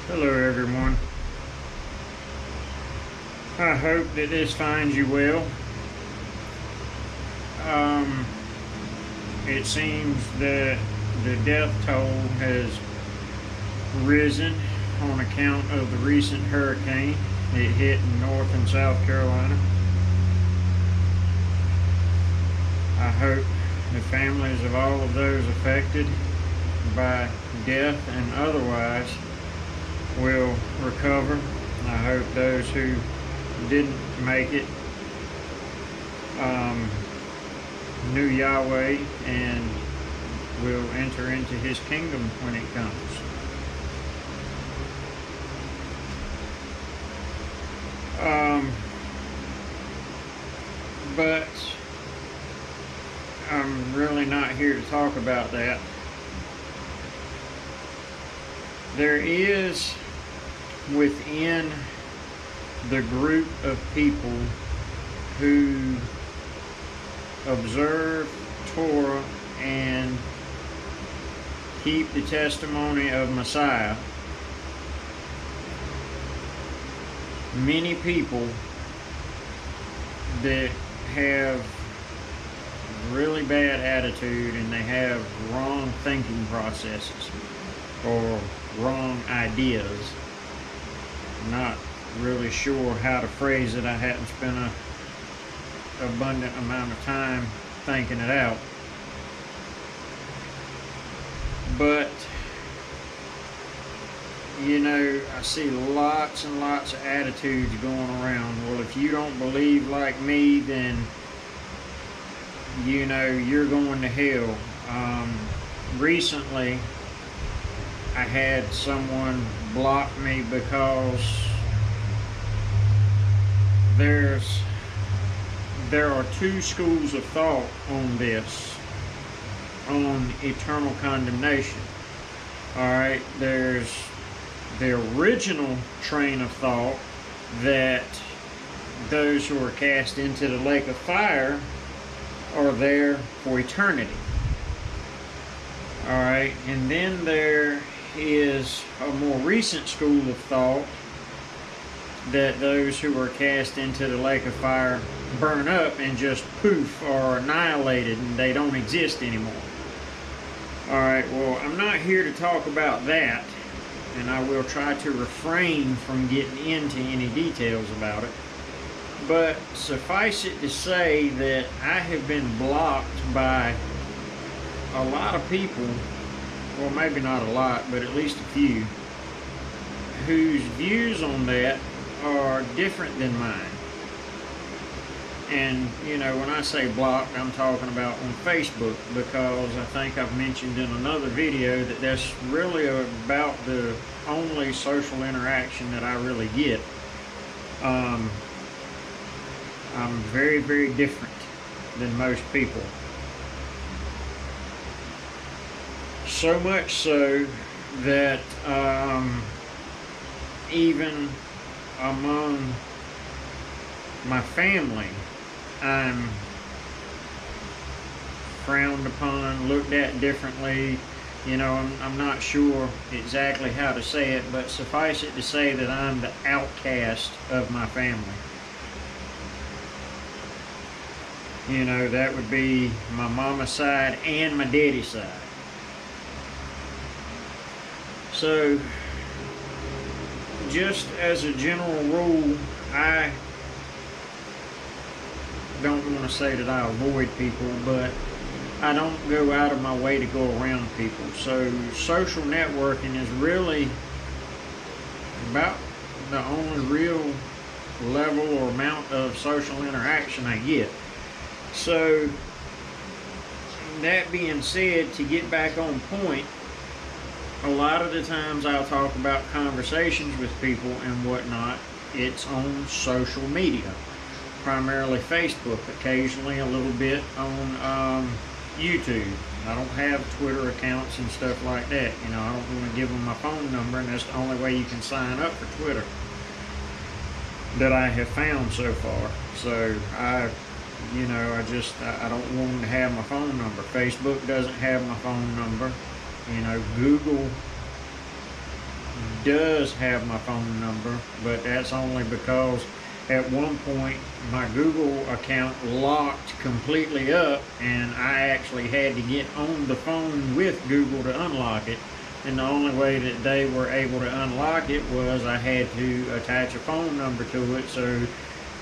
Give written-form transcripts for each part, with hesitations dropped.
Hello everyone. I hope that this finds you well. It seems that the death toll has risen on account of the recent hurricane. It hit in North and South Carolina. I hope the families of all of those affected by death and otherwise will recover. I hope those who didn't make it knew Yahweh and will enter into his kingdom when it comes. But I'm really not here to talk about that. There is within the group of people who observe Torah and keep the testimony of Messiah, many people that have really bad attitude and they have wrong thinking processes or wrong ideas. I'm not really sure how to phrase it. I hadn't spent an abundant amount of time thinking it out. But you know, I see lots and lots of attitudes going around. Well, if you don't believe like me, then you know you're going to hell. Recently I had someone block me because there are two schools of thought on this, on eternal condemnation. Alright, there's the original train of thought that those who are cast into the lake of fire are there for eternity. Alright, and then there is a more recent school of thought that those who are cast into the lake of fire burn up and just poof, are annihilated and they don't exist anymore. Alright, well, I'm not here to talk about that, and I will try to refrain from getting into any details about it. But suffice it to say that I have been blocked by a lot of people, well, maybe not a lot, but at least a few, whose views on that are different than mine. And you know, when I say blocked, I'm talking about on Facebook, because I think I've mentioned in another video that that's really about the only social interaction that I really get. I'm very, very different than most people. So much so that even among my family, I'm frowned upon, looked at differently. You know, I'm not sure exactly how to say it, but suffice it to say that I'm the outcast of my family. You know, that would be my mama's side and my daddy's side. So, just as a general rule, I don't want to say that I avoid people, but I don't go out of my way to go around people. So social networking is really about the only real level or amount of social interaction I get. So that being said, to get back on point, a lot of the times I'll talk about conversations with people and whatnot, it's on social media. Primarily Facebook, occasionally a little bit on YouTube. I don't have Twitter accounts and stuff like that. You know, I don't want to give them my phone number, and that's the only way you can sign up for Twitter that I have found so far. So I don't want them to have my phone number. Facebook doesn't have my phone number. You know, Google does have my phone number, but that's only because at one point my Google account locked completely up, and I actually had to get on the phone with Google to unlock it. And the only way that they were able to unlock it was I had to attach a phone number to it, so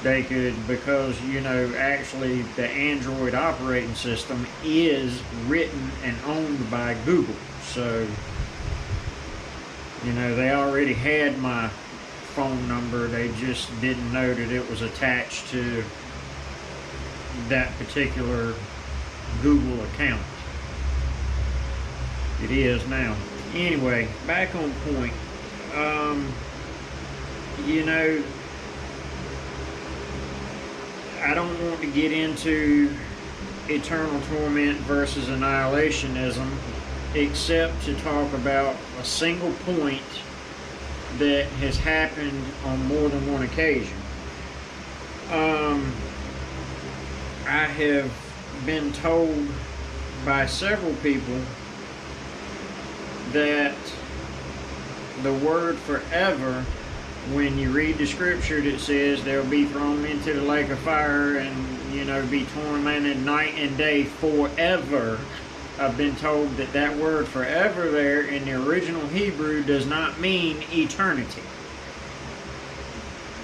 they could, because, you know, actually the Android operating system is written and owned by Google. So, you know, they already had my phone number, they just didn't know that it was attached to that particular Google account. It is now. Anyway, back on point. You know, I don't want to get into eternal torment versus annihilationism, except to talk about a single point that has happened on more than one occasion. I have been told by several people that the word forever, when you read the scripture that says they'll be thrown into the lake of fire and, you know, be tormented night and day forever, I've been told that that word forever there in the original Hebrew does not mean eternity.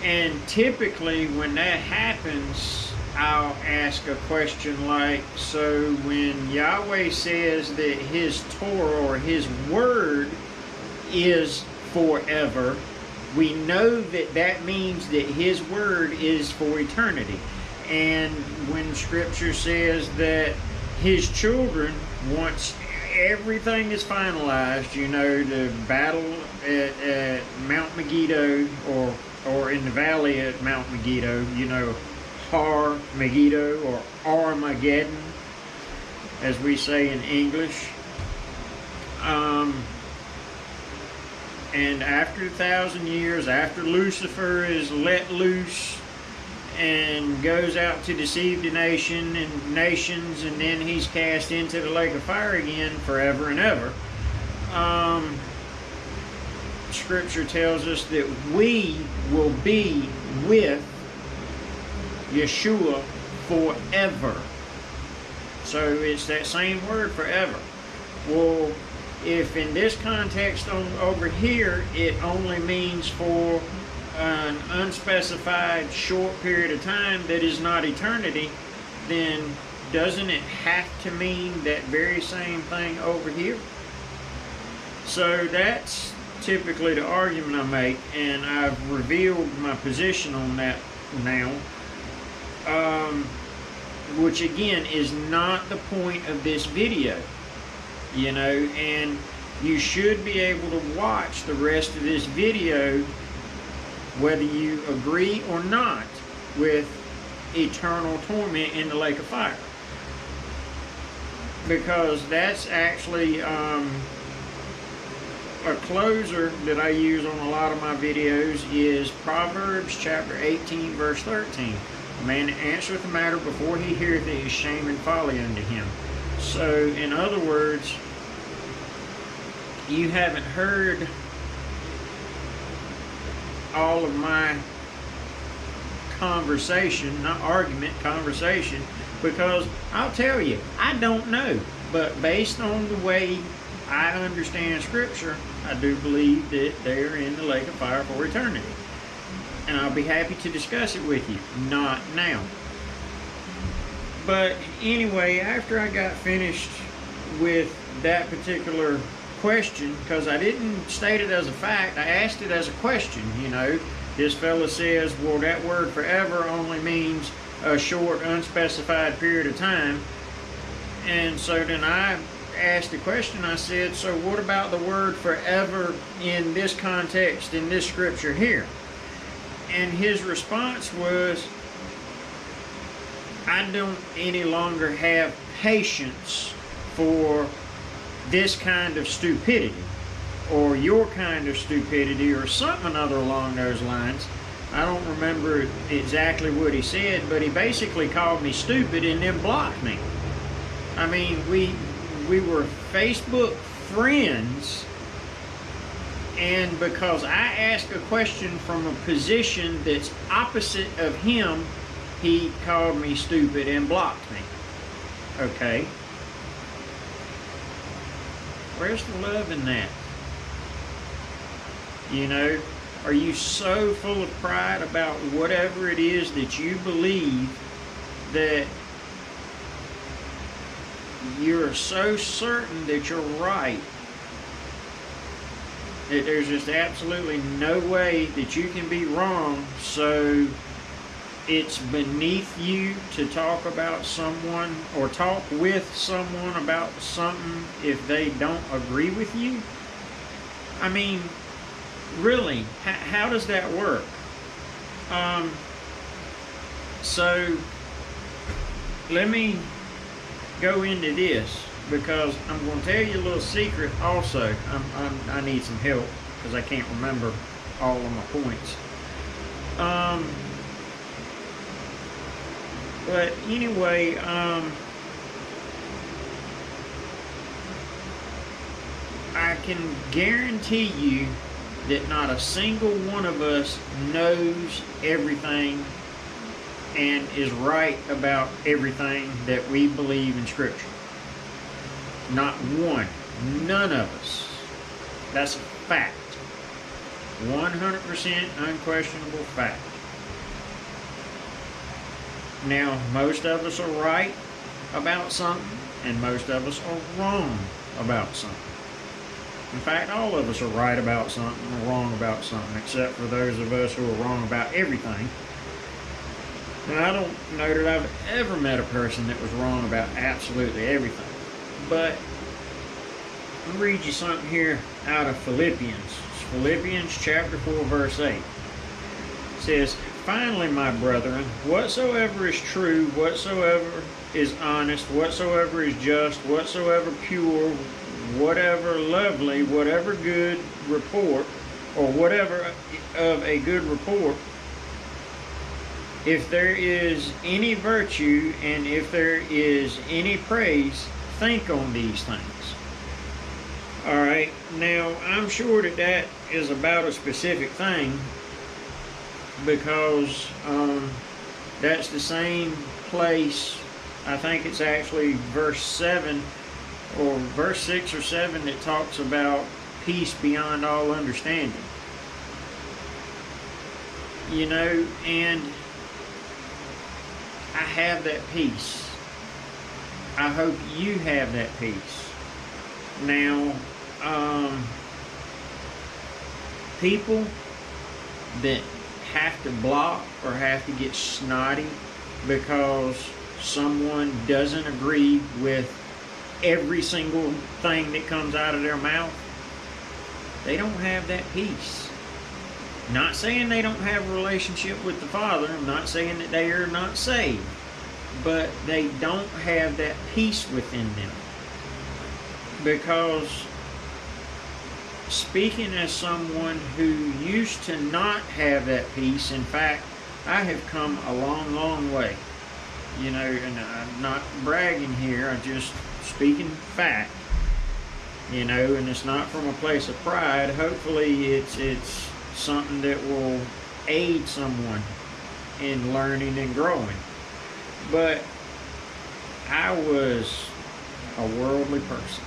And typically when that happens, I'll ask a question like, so when Yahweh says that his Torah or his word is forever, we know that that means that his word is for eternity. And when scripture says that his children, once everything is finalized, you know, the battle at Mount Megiddo, or in the valley at Mount Megiddo, you know, Har Megiddo or Armageddon, as we say in English. And after 1,000 years, after Lucifer is let loose and goes out to deceive the nations, and then he's cast into the lake of fire again forever and ever. Scripture tells us that we will be with Yeshua forever. So it's that same word, forever. Well, if in this context over here it only means for an unspecified short period of time that is not eternity, then doesn't it have to mean that very same thing over here? So that's typically the argument I make, and I've revealed my position on that now. Which again is not the point of this video, you know, and you should be able to watch the rest of this video whether you agree or not with eternal torment in the lake of fire, because that's actually a closer that I use on a lot of my videos is Proverbs chapter 18 verse 13. A man that answereth the matter before he heareth it is shame and folly unto him. So, in other words, you haven't heard all of my conversation, not argument, conversation, because I'll tell you, I don't know. But based on the way I understand Scripture, I do believe that they're in the lake of fire for eternity. And I'll be happy to discuss it with you. Not now. But anyway, after I got finished with that particular question, because I didn't state it as a fact, I asked it as a question, you know. This fella says, well, that word forever only means a short, unspecified period of time. And so then I asked the question, I said, so what about the word forever in this context, in this scripture here? And his response was, I don't any longer have patience for this kind of stupidity, or your kind of stupidity, or something other along those lines. I don't remember exactly what he said, but he basically called me stupid and then blocked me. I mean, we were Facebook friends, And because I asked a question from a position that's opposite of him, he called me stupid and blocked me. Okay. Where's the love in that? You know, are you so full of pride about whatever it is that you believe that you're so certain that you're right that there's just absolutely no way that you can be wrong, so it's beneath you to talk about someone or talk with someone about something if they don't agree with you? I mean, really, how does that work? So let me go into this, because I'm going to tell you a little secret also. I need some help because I can't remember all of my points. But anyway, I can guarantee you that not a single one of us knows everything and is right about everything that we believe in Scripture. Not one. None of us. That's a fact. 100% unquestionable fact. Now, most of us are right about something, and most of us are wrong about something. In fact, all of us are right about something or wrong about something, except for those of us who are wrong about everything. And I don't know that I've ever met a person that was wrong about absolutely everything. But I'll read you something here out of Philippians. It's Philippians chapter 4, verse 8. It says, "Finally, my brethren, whatsoever is true, whatsoever is honest, whatsoever is just, whatsoever pure, whatever lovely, whatever good report, or whatever of a good report, if there is any virtue and if there is any praise, think on these things." Alright, now I'm sure that that is about a specific thing, because that's the same place. I think it's actually verse 7 or verse 6 or 7 that talks about peace beyond all understanding. You know, and I have that peace. I hope you have that peace. Now, people that have to block or have to get snotty because someone doesn't agree with every single thing that comes out of their mouth, they don't have that peace. Not saying they don't have a relationship with the Father. I'm not saying that they are not saved. But they don't have that peace within them. Because speaking as someone who used to not have that peace, in fact, I have come a long, long way. You know, and I'm not bragging here, I'm just speaking fact. You know, and it's not from a place of pride. Hopefully it's something that will aid someone in learning and growing. But I was a worldly person.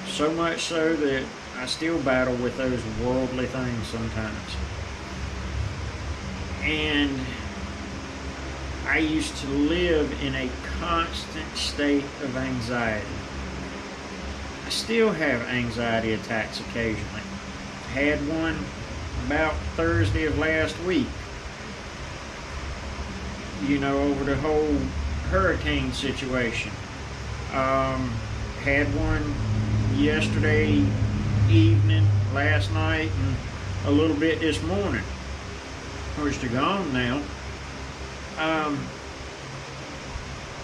So much so that I still battle with those worldly things sometimes. And I used to live in a constant state of anxiety. I still have anxiety attacks occasionally. I had one about Thursday of last week. You know, over the whole hurricane situation. Had one yesterday evening, last night, and a little bit this morning. Of course, they're gone now.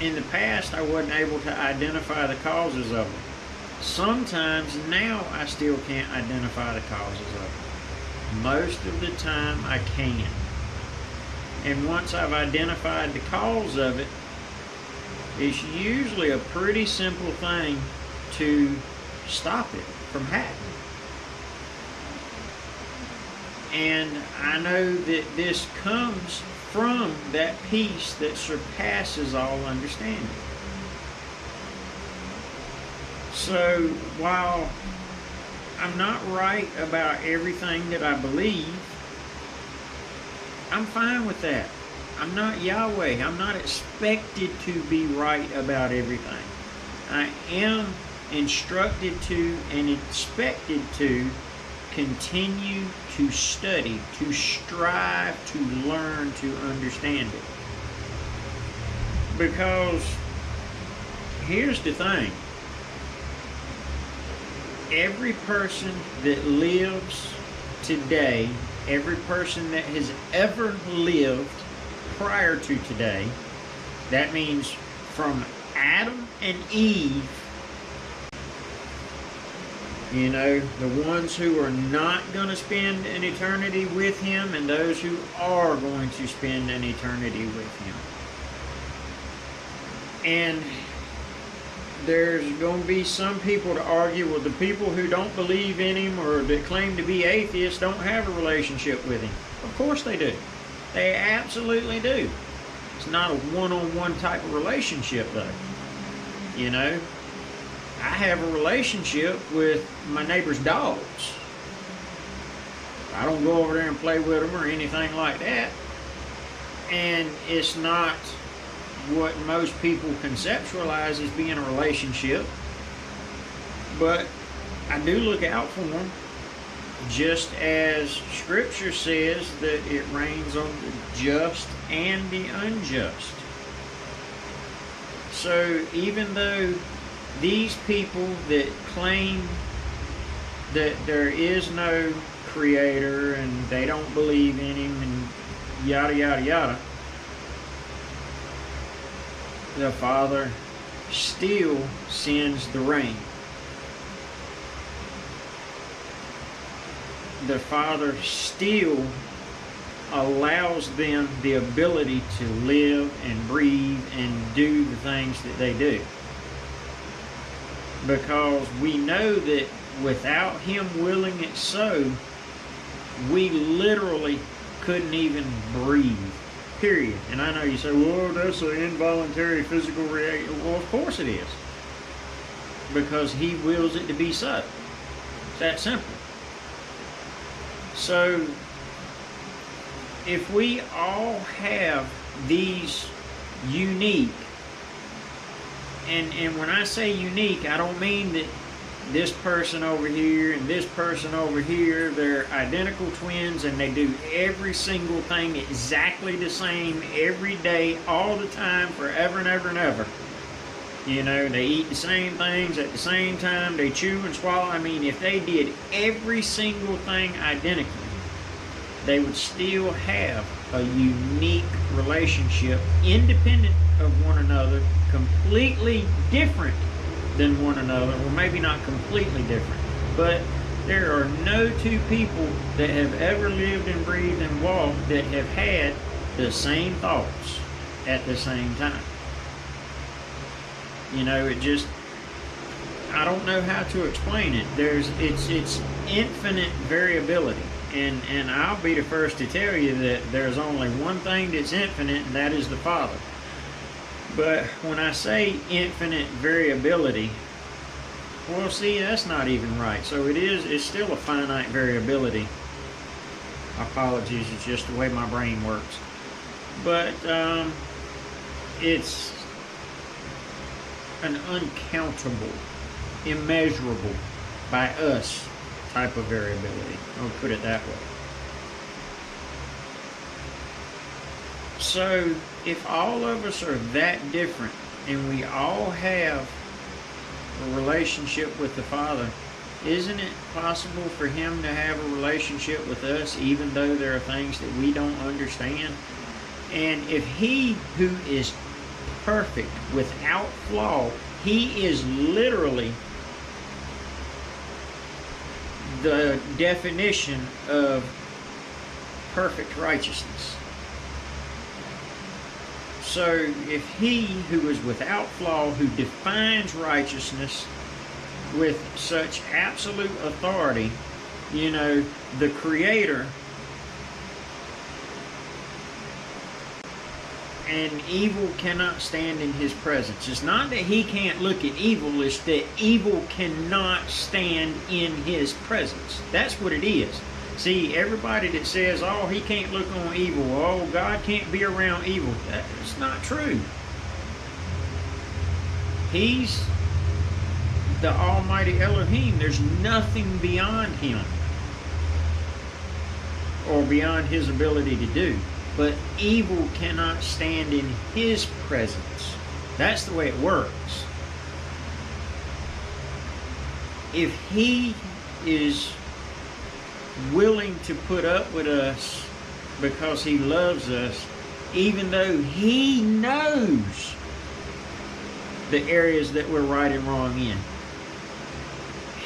In the past, I wasn't able to identify the causes of them. Sometimes now I still can't identify the causes of them. Most of the time I can. And once I've identified the cause of it, it's usually a pretty simple thing to stop it from happening. And I know that this comes from that peace that surpasses all understanding. So while I'm not right about everything that I believe, I'm fine with that. I'm not Yahweh. I'm not expected to be right about everything. I am instructed to and expected to continue to study, to strive to learn to understand it. Because here's the thing. Every person that lives today, every person that has ever lived prior to today, that means from Adam and Eve, you know, the ones who are not going to spend an eternity with him and those who are going to spend an eternity with him. And there's going to be some people to argue, well, the people who don't believe in him or that claim to be atheists don't have a relationship with him. Of course they do. They absolutely do. It's not a one-on-one type of relationship, though. You know, I have a relationship with my neighbor's dogs. I don't go over there and play with them or anything like that. And it's not what most people conceptualize as being a relationship. But I do look out for them, just as Scripture says that it rains on the just and the unjust. So even though these people that claim that there is no creator and they don't believe in him and yada yada yada, the Father still sends the rain. The Father still allows them the ability to live and breathe and do the things that they do. Because we know that without him willing it so, we literally couldn't even breathe. Period. And I know you say, well, that's an involuntary physical reaction. Well, of course it is. Because he wills it to be so. It's that simple. So, if we all have these unique, and when I say unique, I don't mean that this person over here and this person over here, they're identical twins and they do every single thing exactly the same every day, all the time, forever and ever and ever. You know, they eat the same things at the same time, they chew and swallow. I mean, if they did every single thing identically, they would still have a unique relationship, independent of one another, completely different than one another, or maybe not completely different, but there are no two people that have ever lived and breathed and walked that have had the same thoughts at the same time. You know, it just, I don't know how to explain it. It's infinite variability, and I'll be the first to tell you that there's only one thing that's infinite, and that is the Father. But when I say infinite variability, well, see, that's not even right. So it's still a finite variability. Apologies, it's just the way my brain works. But it's an uncountable, immeasurable by us type of variability. I'll put it that way. So, if all of us are that different and we all have a relationship with the Father, isn't it possible for him to have a relationship with us even though there are things that we don't understand? And if he who is perfect, without flaw, he is literally the definition of perfect righteousness. So if he who is without flaw, who defines righteousness with such absolute authority, you know, the Creator and evil cannot stand in his presence. It's not that he can't look at evil, it's that evil cannot stand in his presence. That's what it is. See, everybody that says, oh, he can't look on evil, oh, God can't be around evil, that's not true. He's the Almighty Elohim. There's nothing beyond him or beyond his ability to do. But evil cannot stand in his presence. That's the way it works. If he is willing to put up with us because he loves us, even though he knows the areas that we're right and wrong in,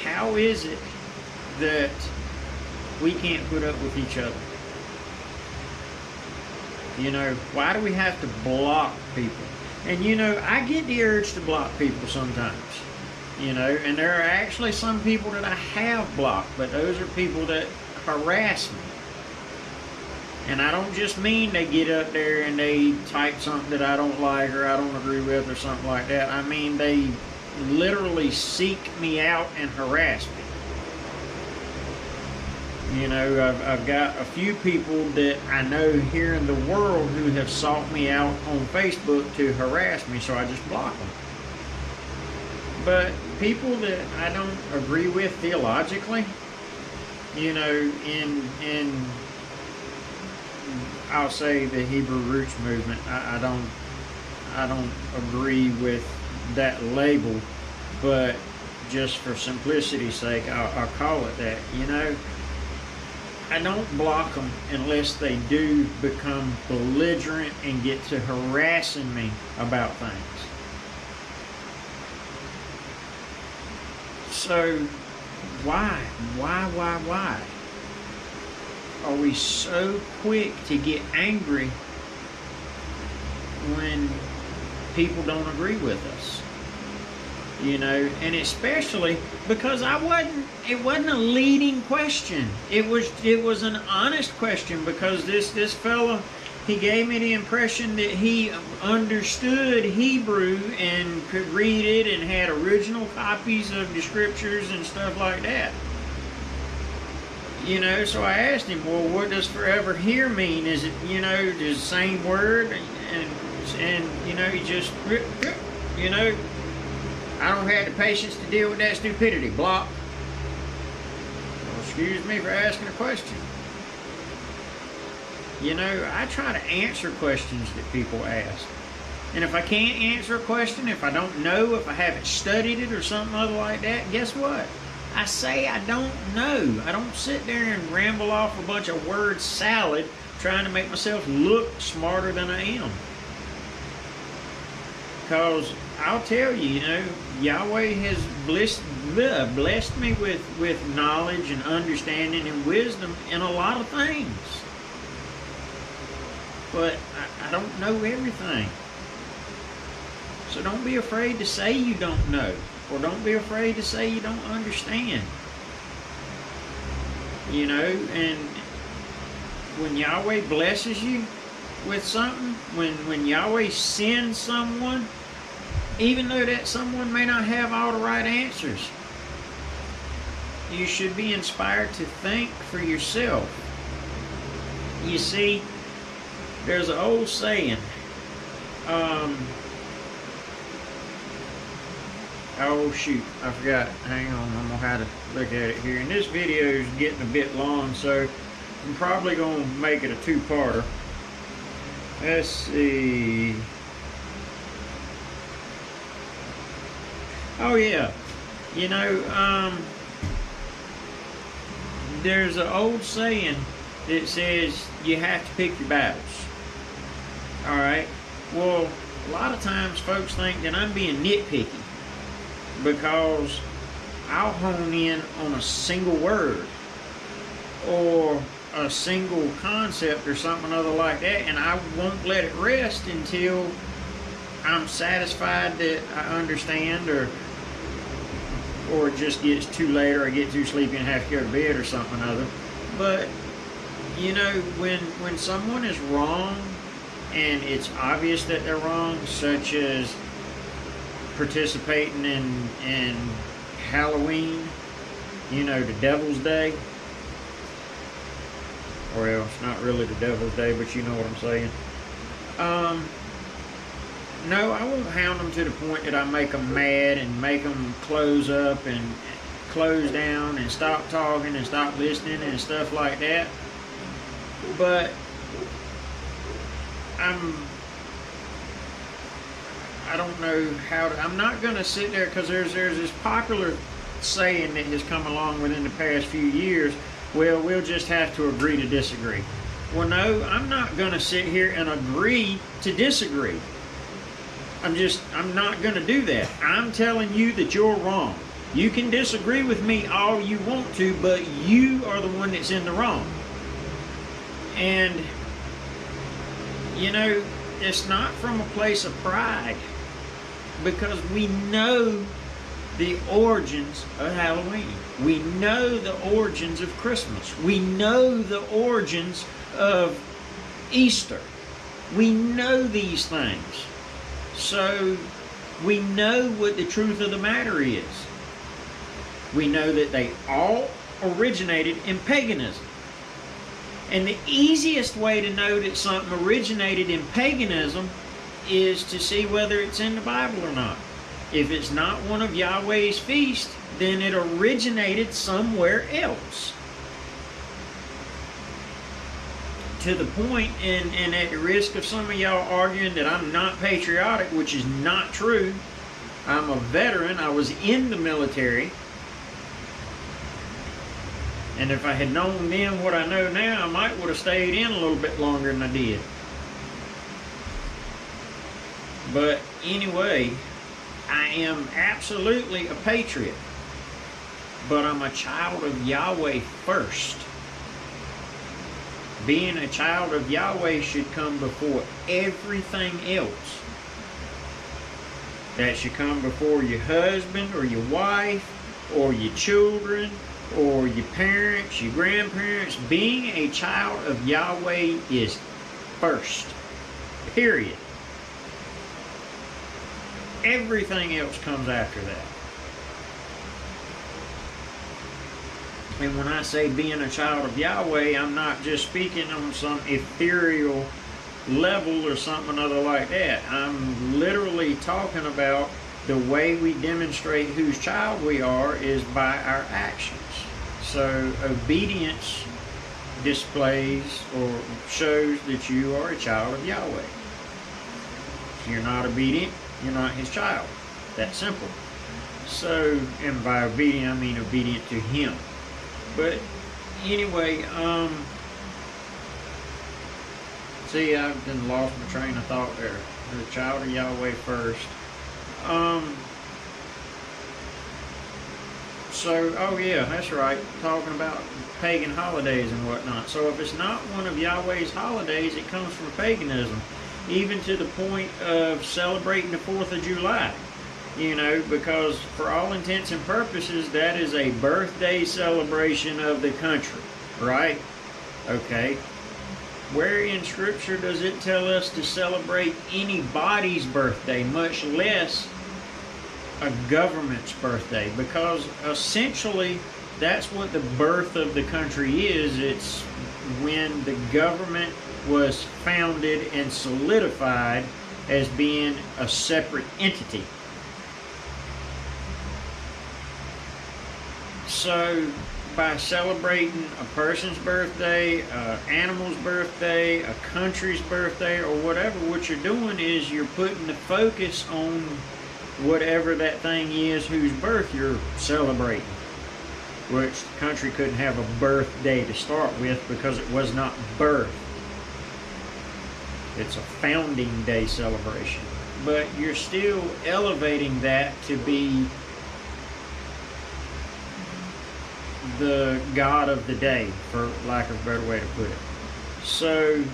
how is it that we can't put up with each other? You know, why do we have to block people? And you know, I get the urge to block people sometimes. You know, and there are actually some people that I have blocked, but those are people that harass me. And I don't just mean they get up there and they type something that I don't like or I don't agree with or something like that. I mean, they literally seek me out and harass me. You know, I've got a few people that I know here in the world who have sought me out on Facebook to harass me, so I just block them. But people that I don't agree with theologically, you know, in I'll say the Hebrew Roots movement, I don't agree with that label, but just for simplicity's sake, I'll call it that. You know, I don't block them unless they do become belligerent and get to harassing me about things. So, why are we so quick to get angry when people don't agree with us? You know, and especially because it wasn't a leading question. It was an honest question, because this fella, he gave me the impression that he understood Hebrew and could read it and had original copies of the scriptures and stuff like that. You know, so I asked him, well, what does forever here mean? Is it, you know, the same word? And you know, he just, you know, I don't have the patience to deal with that stupidity. Block. Well, excuse me for asking a question. You know, I try to answer questions that people ask. And if I can't answer a question, if I don't know, if I haven't studied it or something other like that, guess what? I say I don't know. I don't sit there and ramble off a bunch of word salad trying to make myself look smarter than I am. Because I'll tell you, you know, Yahweh has blessed me with knowledge and understanding and wisdom in a lot of things. But I don't know everything. So don't be afraid to say you don't know. Or don't be afraid to say you don't understand. You know, and when Yahweh blesses you with something, when Yahweh sends someone, even though that someone may not have all the right answers, you should be inspired to think for yourself. You see, there's an old saying, oh shoot, I forgot. Hang on, I'm gonna have to look at it here. And this video is getting a bit long, so I'm probably gonna make it a two-parter. Let's see. Oh yeah, you know, there's an old saying that says you have to pick your battles. All right. Well, a lot of times folks think that I'm being nitpicky, because I'll hone in on a single word or a single concept or something other like that, and I won't let it rest until I'm satisfied that I understand, or it just gets too late, or I get too sleepy and have to go to bed or something other. But you know, when someone is wrong and it's obvious that they're wrong, such as participating in Halloween, you know, the Devil's Day. Well, it's not really the Devil's Day, but you know what I'm saying. No, I won't hound them to the point that I make them mad and make them close up and close down and stop talking and stop listening and stuff like that. But I don't know how to, I'm not going to sit there, because there's this popular saying that has come along within the past few years, well, we'll just have to agree to disagree. Well, no, I'm not going to sit here and agree to disagree. I'm not going to do that. I'm telling you that you're wrong. You can disagree with me all you want to, but you are the one that's in the wrong. And, you know, it's not from a place of pride, because we know the origins of Halloween. We know the origins of Christmas. We know the origins of Easter. We know these things. So we know what the truth of the matter is. We know that they all originated in paganism. And the easiest way to know that something originated in paganism is to see whether it's in the Bible or not. If it's not one of Yahweh's feasts, then it originated somewhere else. To the point, and at the risk of some of y'all arguing that I'm not patriotic, which is not true. I'm a veteran. I was in the military. And if I had known then what I know now, I might would have stayed in a little bit longer than I did. But anyway, I am absolutely a patriot. But I'm a child of Yahweh first. Being a child of Yahweh should come before everything else. That should come before your husband or your wife or your children or your parents, your grandparents. Being a child of Yahweh is first. Period. Everything else comes after that. And when I say being a child of Yahweh, I'm not just speaking on some ethereal level or something other like that. I'm literally talking about the way we demonstrate whose child we are is by our actions. So obedience displays or shows that you are a child of Yahweh. If you're not obedient, you're not his child. That's simple. So, and by obedient, I mean obedient to him. But anyway, see, I've been lost my train of thought there. The child of Yahweh first. So, oh yeah, that's right. Talking about pagan holidays and whatnot. So if it's not one of Yahweh's holidays, it comes from paganism. Even to the point of celebrating the 4th of July. You know, because for all intents and purposes, that is a birthday celebration of the country, right? Okay. Where in Scripture does it tell us to celebrate anybody's birthday, much less a government's birthday? Because essentially, that's what the birth of the country is. It's when the government was founded and solidified as being a separate entity. So, by celebrating a person's birthday, an animal's birthday, a country's birthday, or whatever, what you're doing is you're putting the focus on whatever that thing is whose birth you're celebrating. Which the country couldn't have a birthday to start with because it was not birth. It's a founding day celebration. But you're still elevating that to be the God of the day, for lack of a better way to put it. So,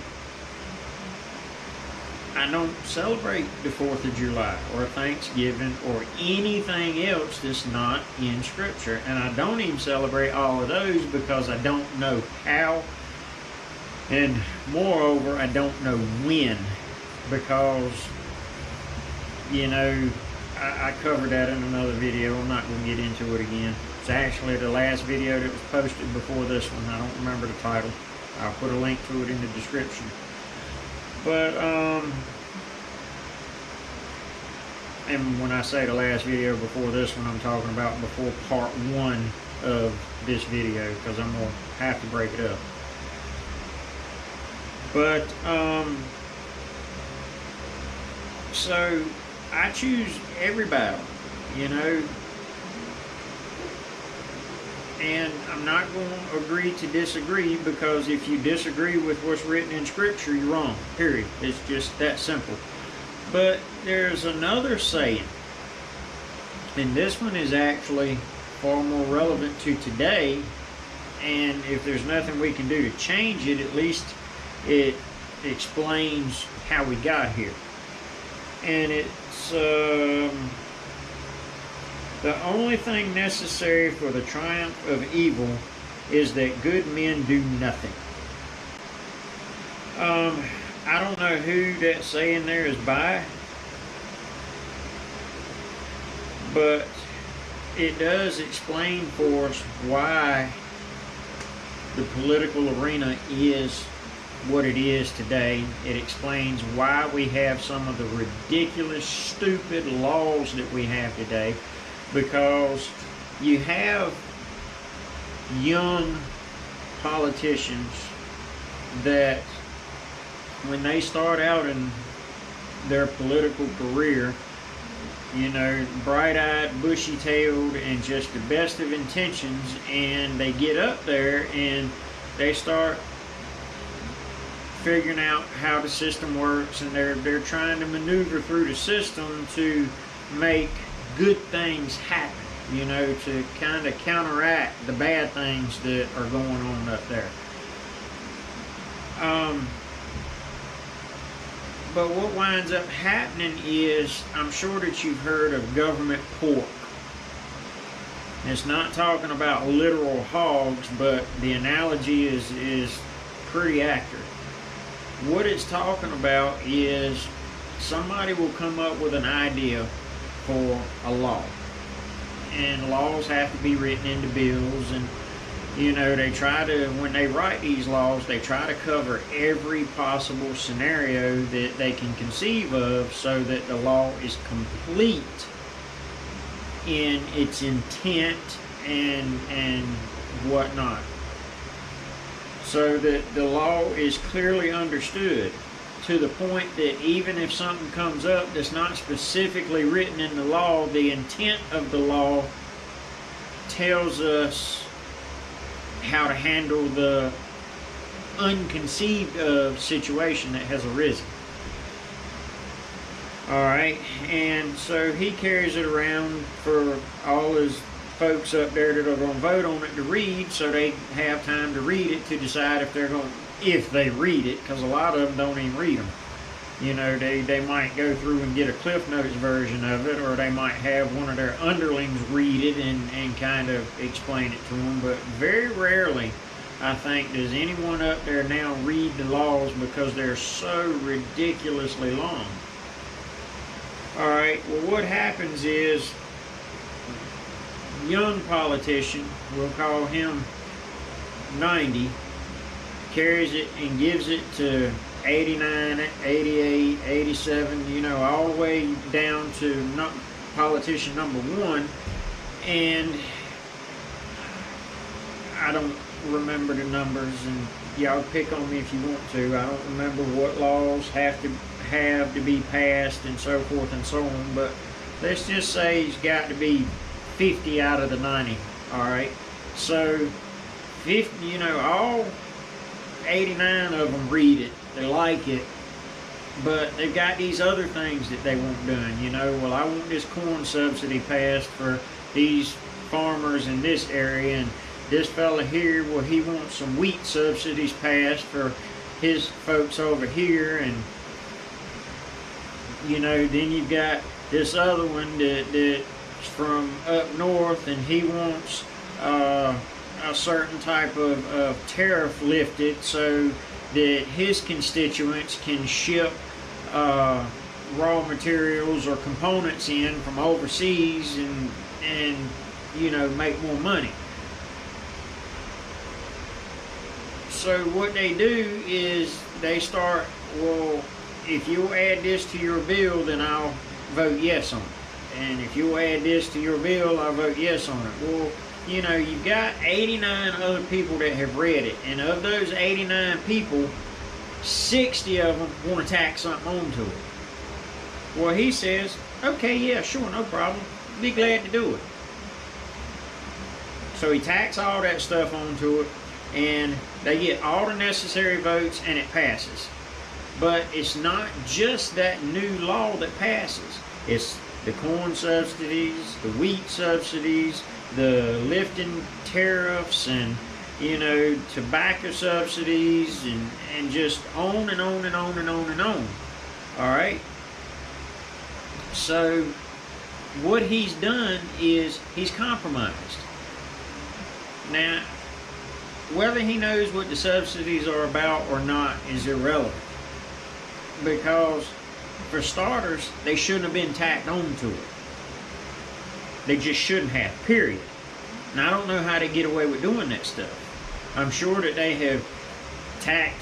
I don't celebrate the 4th of July or Thanksgiving or anything else that's not in Scripture. And I don't even celebrate all of those because I don't know how. And moreover, I don't know when because, you know, I covered that in another video. I'm not going to get into it again. It's actually the last video that was posted before this one. I don't remember the title. I'll put a link to it in the description. But, and when I say the last video before this one, I'm talking about before part 1 of this video, because I'm going to have to break it up. But, so I choose every battle, you know, and I'm not going to agree to disagree, because if you disagree with what's written in Scripture, you're wrong, period. It's just that simple. But there's another saying, and this one is actually far more relevant to today, and if there's nothing we can do to change it, at least it explains how we got here. And it's the only thing necessary for the triumph of evil is that good men do nothing. I don't know who that saying there is by, but it does explain for us why the political arena is what it is today. It explains why we have some of the ridiculous, stupid laws that we have today, because you have young politicians that, when they start out in their political career, you know, bright-eyed, bushy-tailed, and just the best of intentions, and they get up there and they start figuring out how the system works, and they're trying to maneuver through the system to make good things happen, you know, to kind of counteract the bad things that are going on up there. But what winds up happening is, I'm sure that you've heard of government pork. It's not talking about literal hogs, but the analogy is pretty accurate. What it's talking about is somebody will come up with an idea for a law, and laws have to be written into bills, and you know, they try to, when they write these laws, they try to cover every possible scenario that they can conceive of, so that the law is complete in its intent and whatnot, so that the law is clearly understood, to the point that even if something comes up that's not specifically written in the law, the intent of the law tells us how to handle the unconceived of situation that has arisen. Alright, and so he carries it around for all his folks up there that are going to vote on it to read, so they have time to read it, to decide if they're going, if they read it, because a lot of them don't even read them. You know, they might go through and get a Cliff Notes version of it, or they might have one of their underlings read it and kind of explain it to them. But very rarely, I think, does anyone up there now read the laws, because they're so ridiculously long. Alright, well, what happens is, young politician, we'll call him 90, carries it and gives it to 89, 88, 87, you know, all the way down to politician number 1, and I don't remember the numbers, and y'all pick on me if you want to. I don't remember what laws have to be passed and so forth and so on, but let's just say he's got to be 50 out of the 90, alright? So, 50, you know, all 89 of them read it, they like it, but they've got these other things that they want done, you know. Well, I want this corn subsidy passed for these farmers in this area, and this fella here, well, he wants some wheat subsidies passed for his folks over here, and you know, then you've got this other one that's from up north, and he wants a certain type of tariff lifted so that his constituents can ship raw materials or components in from overseas and you know, make more money. So what they do is they start, well, if you'll add this to your bill, then I'll vote yes on it. And if you'll add this to your bill, I'll vote yes on it. Well, you know, you've got 89 other people that have read it. And of those 89 people, 60 of them want to tack something onto it. Well, he says, okay, yeah, sure, no problem. Be glad to do it. So he tacks all that stuff onto it, and they get all the necessary votes, and it passes. But it's not just that new law that passes. It's the corn subsidies, the wheat subsidies, the lifting tariffs, and, you know, tobacco subsidies, and just on and on and on and on and on. All right? So what he's done is he's compromised. Now, whether he knows what the subsidies are about or not is irrelevant. Because, for starters, they shouldn't have been tacked onto it. They just shouldn't have, period. And I don't know how they get away with doing that stuff. I'm sure that they have tacked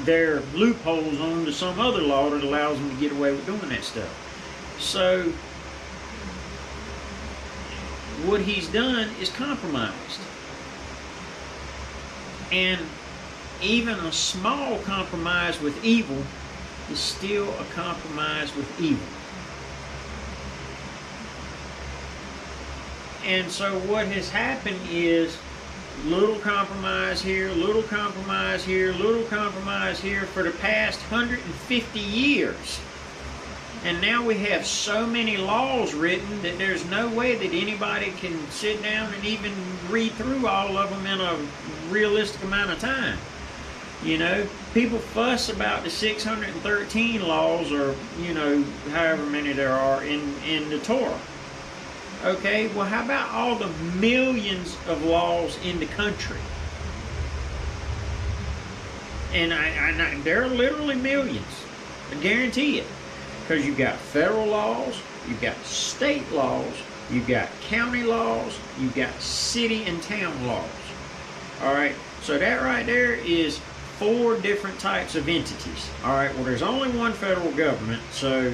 their loopholes onto some other law that allows them to get away with doing that stuff. So, what he's done is compromised. And even a small compromise with evil is still a compromise with evil. And so what has happened is little compromise here, little compromise here, little compromise here for the past 150 years. And now we have so many laws written that there's no way that anybody can sit down and even read through all of them in a realistic amount of time. You know, people fuss about the 613 laws, or, you know, however many there are in the Torah. Okay, well, how about all the millions of laws in the country? And there are literally millions. I guarantee it. Because you've got federal laws, you've got state laws, you've got county laws, you've got city and town laws. All right, so that right there is 4 different types of entities. All right, well, there's only one federal government, so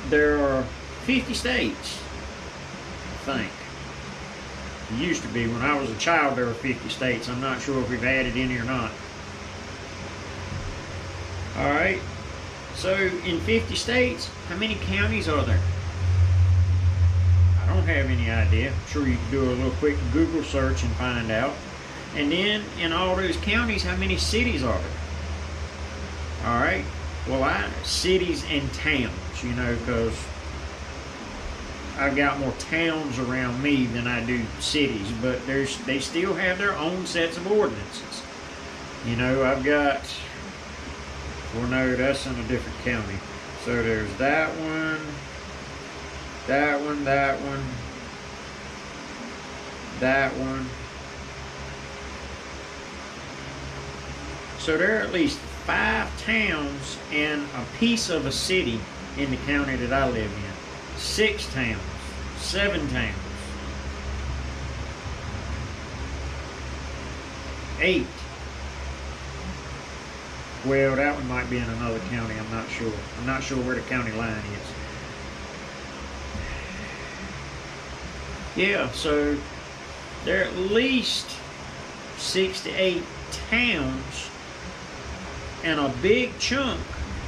there are 50 states, I think. It used to be. When I was a child, there were 50 states. I'm not sure if we've added any or not. All right. So, in 50 states, how many counties are there? I don't have any idea. I'm sure you can do a little quick Google search and find out. And then, in all those counties, how many cities are there? Alright, well, cities and towns, you know, because I've got more towns around me than I do cities, but they still have their own sets of ordinances. You know, I've got... Well, no, that's in a different county. So there's that one, that one, that one, that one. So there are at least 5 towns and a piece of a city in the county that I live in. 6 towns, 7 towns, 8. Well, that one might be in another county. I'm not sure. I'm not sure where the county line is. Yeah, so there are at least 6 to 8 towns and a big chunk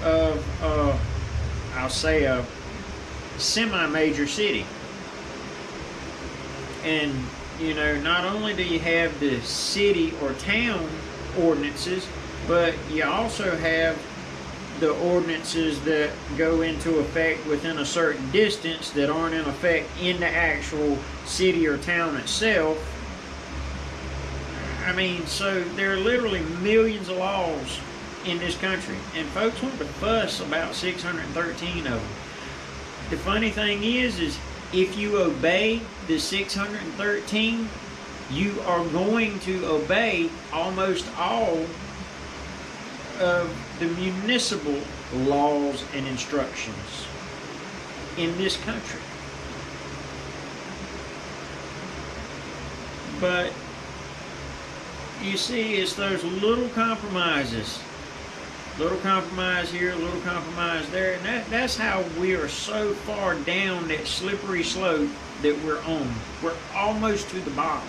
of, I'll say, a semi-major city. And, you know, not only do you have the city or town ordinances, but you also have the ordinances that go into effect within a certain distance that aren't in effect in the actual city or town itself. I mean, so there are literally millions of laws in this country, and folks want to fuss about 613 of them. The funny thing is if you obey the 613, you are going to obey almost all of the municipal laws and instructions in this country. But you see, it's those little compromises. Little compromise here, little compromise there. And that's how we are so far down that slippery slope that we're on. We're almost to the bottom.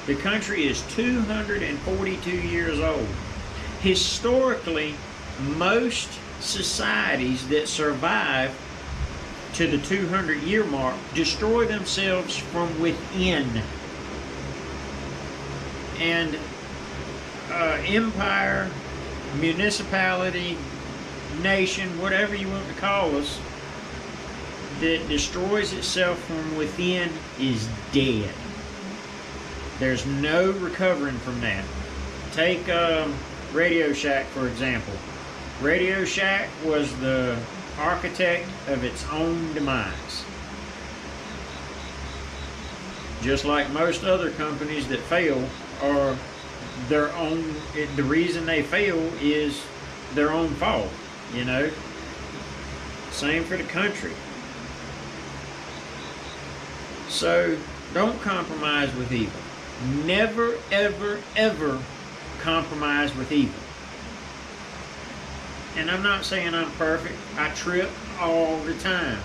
The country is 242 years old. Historically, most societies that survive to the 200-year mark destroy themselves from within. And empire, municipality, nation, whatever you want to call us, that destroys itself from within is dead. There's no recovering from that. Take Radio Shack, for example. Radio Shack was the architect of its own demise. Just like most other companies that fail are their own, the reason they fail is their own fault, you know. Same for the country. So don't compromise with evil. Never, ever, ever compromise with evil. And I'm not saying I'm perfect. I trip all the time.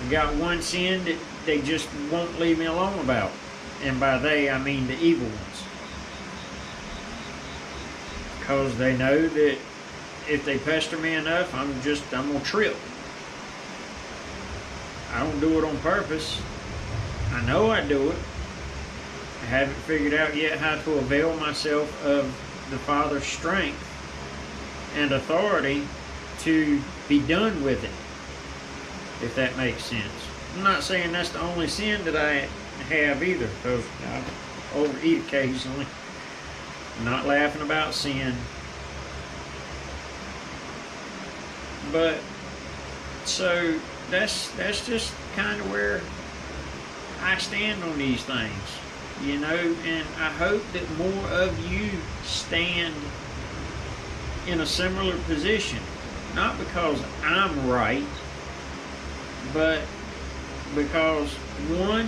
I got one sin that they just won't leave me alone about. And by they, I mean the evil ones. Because they know that if they pester me enough, I'm going to trip. I don't do it on purpose. I know I do it. I haven't figured out yet how to avail myself of the Father's strength and authority to be done with it, if that makes sense. I'm not saying that's the only sin that I have either, because I overeat occasionally. I'm not laughing about sin. But, so, that's just kind of where I stand on these things, you know, and I hope that more of you stand in a similar position, not because I'm right, but because, one,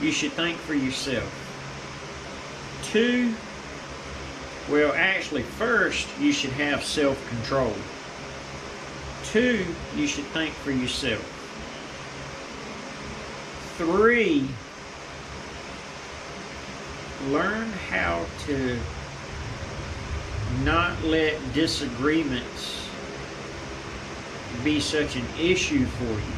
you should think for yourself. Two, well, actually, first, you should have self-control. Two, you should think for yourself. Three, learn how to not let disagreements be such an issue for you.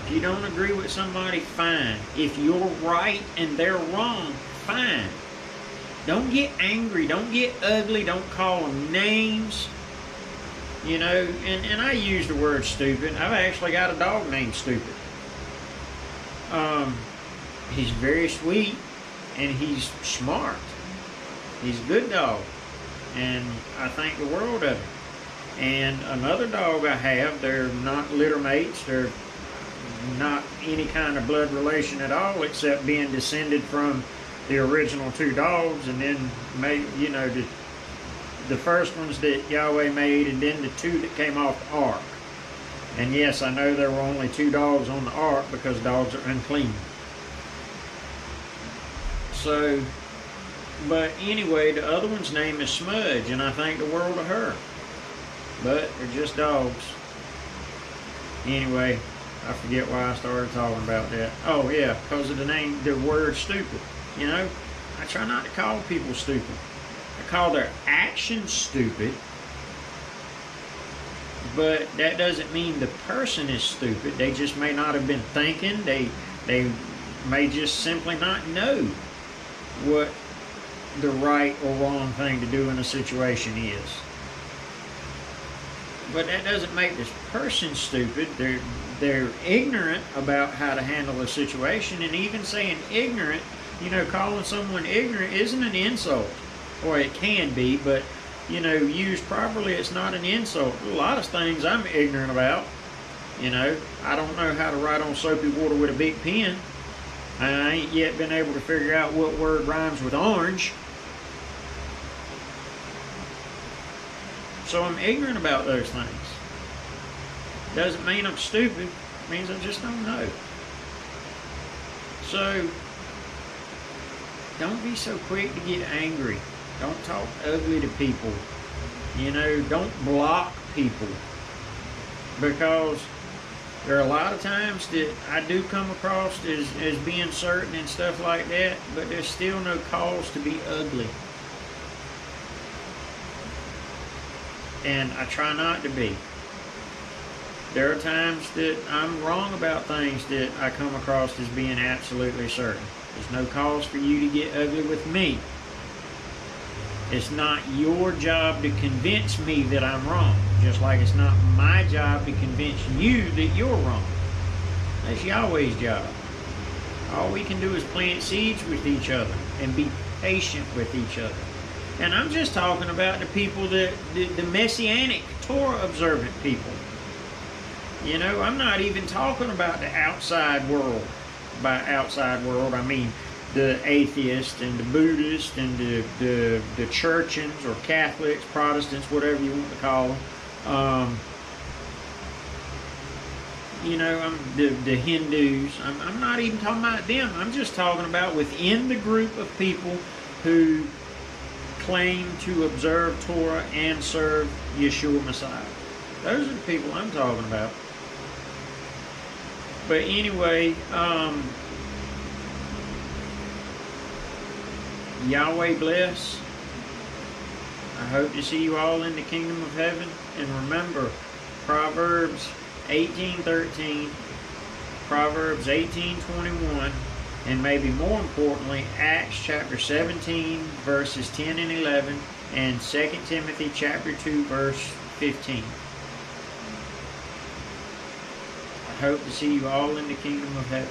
If you don't agree with somebody, fine. If you're right and they're wrong, fine. Don't get angry. Don't get ugly. Don't call them names. You know, and I use the word stupid. I've actually got a dog named Stupid. He's very sweet and he's smart. He's a good dog. And I think the world of him. And another dog I have, they're not litter mates. They're not any kind of blood relation at all, except being descended from the original two dogs, and then made, you know, the first ones that Yahweh made, and then the two that came off the ark. And yes, I know there were only two dogs on the ark because dogs are unclean. So, but anyway, the other one's name is Smudge, and I think the world of her. But they're just dogs. Anyway, I forget why I started talking about that. Oh yeah, because of the word stupid. You know, I try not to call people stupid. I call their actions stupid. But that doesn't mean the person is stupid. They just may not have been thinking. They may just simply not know what the right or wrong thing to do in a situation is. But that doesn't make this person stupid. They're ignorant about how to handle a situation, and even saying ignorant, you know, calling someone ignorant isn't an insult. Or it can be, but, you know, used properly, it's not an insult. A lot of things I'm ignorant about. You know, I don't know how to write on soapy water with a big pen. I ain't yet been able to figure out what word rhymes with orange. So I'm ignorant about those things. Doesn't mean I'm stupid. It means I just don't know. So, don't be so quick to get angry. Don't talk ugly to people. You know, don't block people. Because there are a lot of times that I do come across as being certain and stuff like that, but there's still no cause to be ugly. And I try not to be. There are times that I'm wrong about things that I come across as being absolutely certain. There's no cause for you to get ugly with me. It's not your job to convince me that I'm wrong, just like it's not my job to convince you that you're wrong. That's Yahweh's job. All we can do is plant seeds with each other and be patient with each other. And I'm just talking about the people that, the Messianic, Torah observant people. You know, I'm not even talking about the outside world. By outside world, I mean the atheists and the Buddhists and the Churchians or Catholics, Protestants, whatever you want to call them. You know, the Hindus. I'm not even talking about them. I'm just talking about within the group of people who claim to observe Torah and serve Yeshua Messiah. Those are the people I'm talking about. But anyway, Yahweh bless. I hope to see you all in the kingdom of heaven. And remember, Proverbs 18:13, Proverbs 18:21, and maybe more importantly, Acts chapter 17, verses 10 and 11, and 2 Timothy chapter 2, verse 15. I hope to see you all in the kingdom of heaven.